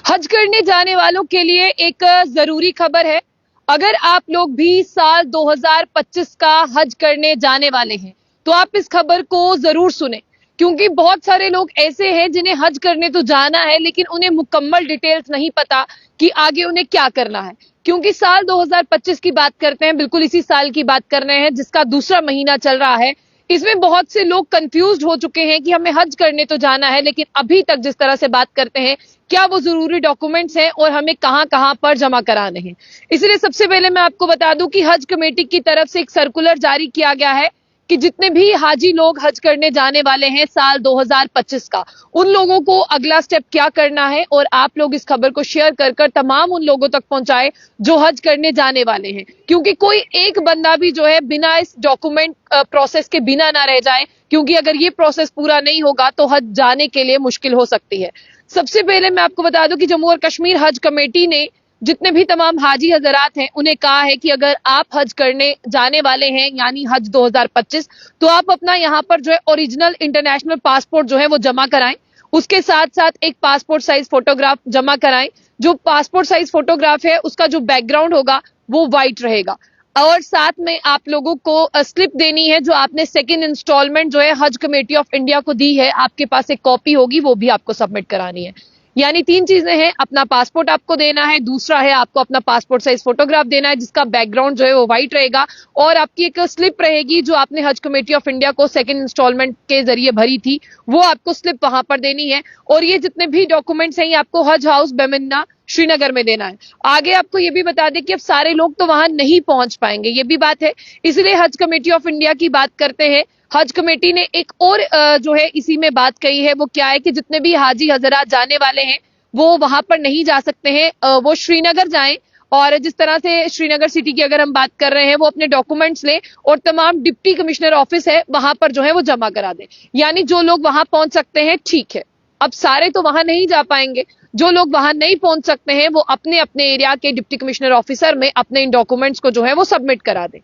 हज करने जाने वालों के लिए एक जरूरी खबर है। अगर आप लोग भी साल 2025 का हज करने जाने वाले हैं तो आप इस खबर को जरूर सुने, क्योंकि बहुत सारे लोग ऐसे हैं जिन्हें हज करने तो जाना है लेकिन उन्हें मुकम्मल डिटेल्स नहीं पता कि आगे उन्हें क्या करना है। क्योंकि साल 2025 की बात करते हैं, बिल्कुल इसी साल की बात कर रहे हैं जिसका दूसरा महीना चल रहा है। इसमें बहुत से लोग कंफ्यूज हो चुके हैं कि हमें हज करने तो जाना है, लेकिन अभी तक जिस तरह से बात करते हैं क्या वो जरूरी डॉक्यूमेंट्स हैं और हमें कहां कहां पर जमा कराने हैं। इसलिए सबसे पहले मैं आपको बता दूं कि हज कमेटी की तरफ से एक सर्कुलर जारी किया गया है कि जितने भी हाजी लोग हज करने जाने वाले हैं साल 2025 का, उन लोगों को अगला स्टेप क्या करना है, और आप लोग इस खबर को शेयर कर कर तमाम उन लोगों तक पहुंचाए जो हज करने जाने वाले हैं। क्योंकि कोई एक बंदा भी जो है बिना इस डॉक्यूमेंट प्रोसेस के बिना ना रह जाए, क्योंकि अगर ये प्रोसेस पूरा नहीं होगा तो हज जाने के लिए मुश्किल हो सकती है। सबसे पहले मैं आपको बता दूं कि जम्मू और कश्मीर हज कमेटी ने जितने भी तमाम हाजी हजरात हैं उन्हें कहा है कि अगर आप हज करने जाने वाले हैं यानी हज 2025, तो आप अपना यहाँ पर जो है ओरिजिनल इंटरनेशनल पासपोर्ट जो है वो जमा कराएं। उसके साथ साथ एक पासपोर्ट साइज फोटोग्राफ जमा कराएं। जो पासपोर्ट साइज फोटोग्राफ है उसका जो बैकग्राउंड होगा वो व्हाइट रहेगा, और साथ में आप लोगों को स्लिप देनी है जो आपने सेकंड इंस्टॉलमेंट जो है हज कमेटी ऑफ इंडिया को दी है, आपके पास एक कॉपी होगी, वो भी आपको सबमिट करानी है। यानी 3 चीजें हैं, अपना पासपोर्ट आपको देना है, दूसरा है आपको अपना पासपोर्ट साइज फोटोग्राफ देना है जिसका बैकग्राउंड जो है वो व्हाइट रहेगा, और आपकी एक स्लिप रहेगी जो आपने हज कमेटी ऑफ इंडिया को सेकंड इंस्टॉलमेंट के जरिए भरी थी, वो आपको स्लिप वहां पर देनी है। और ये जितने भी डॉक्यूमेंट्स हैं ये आपको हज हाउस बेमिन्ना श्रीनगर में देना है। आगे आपको ये भी बता दें कि अब सारे लोग तो वहां नहीं पहुंच पाएंगे, ये भी बात है, इसलिए हज कमेटी ऑफ इंडिया की बात करते हैं। हज कमेटी ने एक और जो है इसी में बात कही है, वो क्या है कि जितने भी हाजी हजरात जाने वाले हैं वो वहां पर नहीं जा सकते हैं, वो श्रीनगर जाएं। और जिस तरह से श्रीनगर सिटी की अगर हम बात कर रहे हैं, वो अपने डॉक्यूमेंट्स लें और तमाम डिप्टी कमिश्नर ऑफिस है वहां पर जो है वो जमा करा दें। यानी जो लोग वहां पहुंच सकते हैं ठीक है, अब सारे तो वहां नहीं जा पाएंगे, जो लोग वहां नहीं पहुंच सकते हैं वो अपने अपने एरिया के डिप्टी कमिश्नर ऑफिसर में अपने इन डॉक्यूमेंट्स को जो है वो सबमिट करा दें।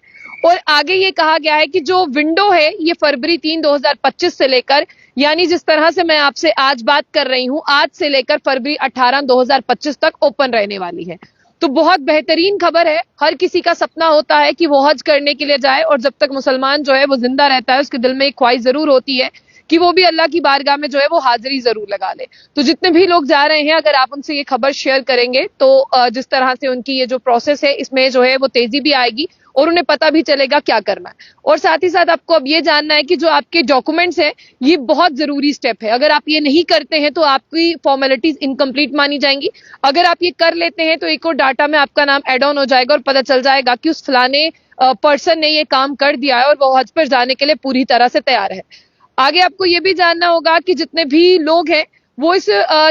और आगे ये कहा गया है कि जो विंडो है ये फरवरी 3 2025 से लेकर, यानी जिस तरह से मैं आपसे आज बात कर रही हूं, आज से लेकर फरवरी 18 2025 तक ओपन रहने वाली है। तो बहुत बेहतरीन खबर है। हर किसी का सपना होता है कि वो हज करने के लिए जाए, और जब तक मुसलमान जो है वो जिंदा रहता है उसके दिल में एक ख्वाहिश जरूर होती है कि वो भी अल्लाह की बारगाह में जो है वो हाजिरी जरूर लगा ले। तो जितने भी लोग जा रहे हैं, अगर आप उनसे ये खबर शेयर करेंगे तो जिस तरह से उनकी ये जो प्रोसेस है इसमें जो है वो तेजी भी आएगी और उन्हें पता भी चलेगा क्या करना है। और साथ ही साथ आपको अब ये जानना है कि जो आपके डॉक्यूमेंट्स हैं ये बहुत जरूरी स्टेप है। अगर आप ये नहीं करते हैं तो आपकी फॉर्मेलिटीज इनकम्प्लीट मानी जाएंगी। अगर आप ये कर लेते हैं तो एक और डाटा में आपका नाम एड ऑन हो जाएगा और पता चल जाएगा कि उस फलाने पर्सन ने ये काम कर दिया है और वो हज पर जाने के लिए पूरी तरह से तैयार है। आगे आपको ये भी जानना होगा कि जितने भी लोग हैं वो इस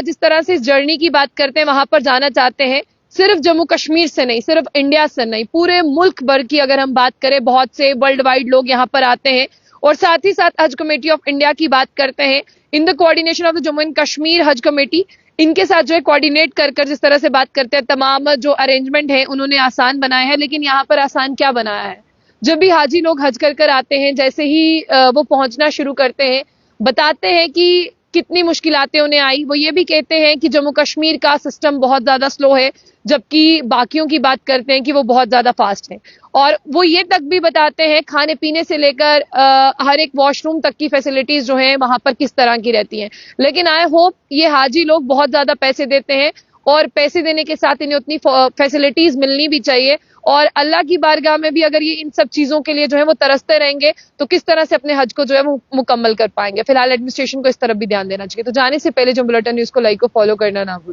जिस तरह से इस जर्नी की बात करते हैं वहां पर जाना चाहते हैं, सिर्फ जम्मू कश्मीर से नहीं, सिर्फ इंडिया से नहीं, पूरे मुल्क भर की अगर हम बात करें, बहुत से वर्ल्ड वाइड लोग यहाँ पर आते हैं। और साथ ही साथ हज कमेटी ऑफ इंडिया की बात करते हैं, in the coordination of the Jammu and Kashmir हज कमेटी, इनके साथ जो है कोऑर्डिनेट कर कर जिस तरह से बात करते हैं, तमाम जो अरेंजमेंट है उन्होंने आसान बनाए हैं। लेकिन यहाँ पर आसान क्या बनाया है, जब भी हाजी लोग हज कर कर आते हैं, जैसे ही वो पहुंचना शुरू करते हैं, बताते हैं कि कितनी मुश्किलातें उन्हें आई। वो ये भी कहते हैं कि जम्मू कश्मीर का सिस्टम बहुत ज्यादा स्लो है, जबकि बाकियों की बात करते हैं कि वो बहुत ज्यादा फास्ट है। और वो ये तक भी बताते हैं खाने पीने से लेकर हर एक वॉशरूम तक की फैसिलिटीज जो है वहां पर किस तरह की रहती हैं। लेकिन आई होप ये हाजी लोग बहुत ज्यादा पैसे देते हैं और पैसे देने के साथ इन्हें उतनी फैसिलिटीज मिलनी भी चाहिए, और अल्लाह की बारगाह में भी अगर ये इन सब चीजों के लिए जो है वो तरसते रहेंगे तो किस तरह से अपने हज को जो है वो मुकम्मल कर पाएंगे। फिलहाल एडमिनिस्ट्रेशन को इस तरफ भी ध्यान देना चाहिए। तो जाने से पहले जो बुलेटिन न्यूज को लाइक और फॉलो करना ना भूलें।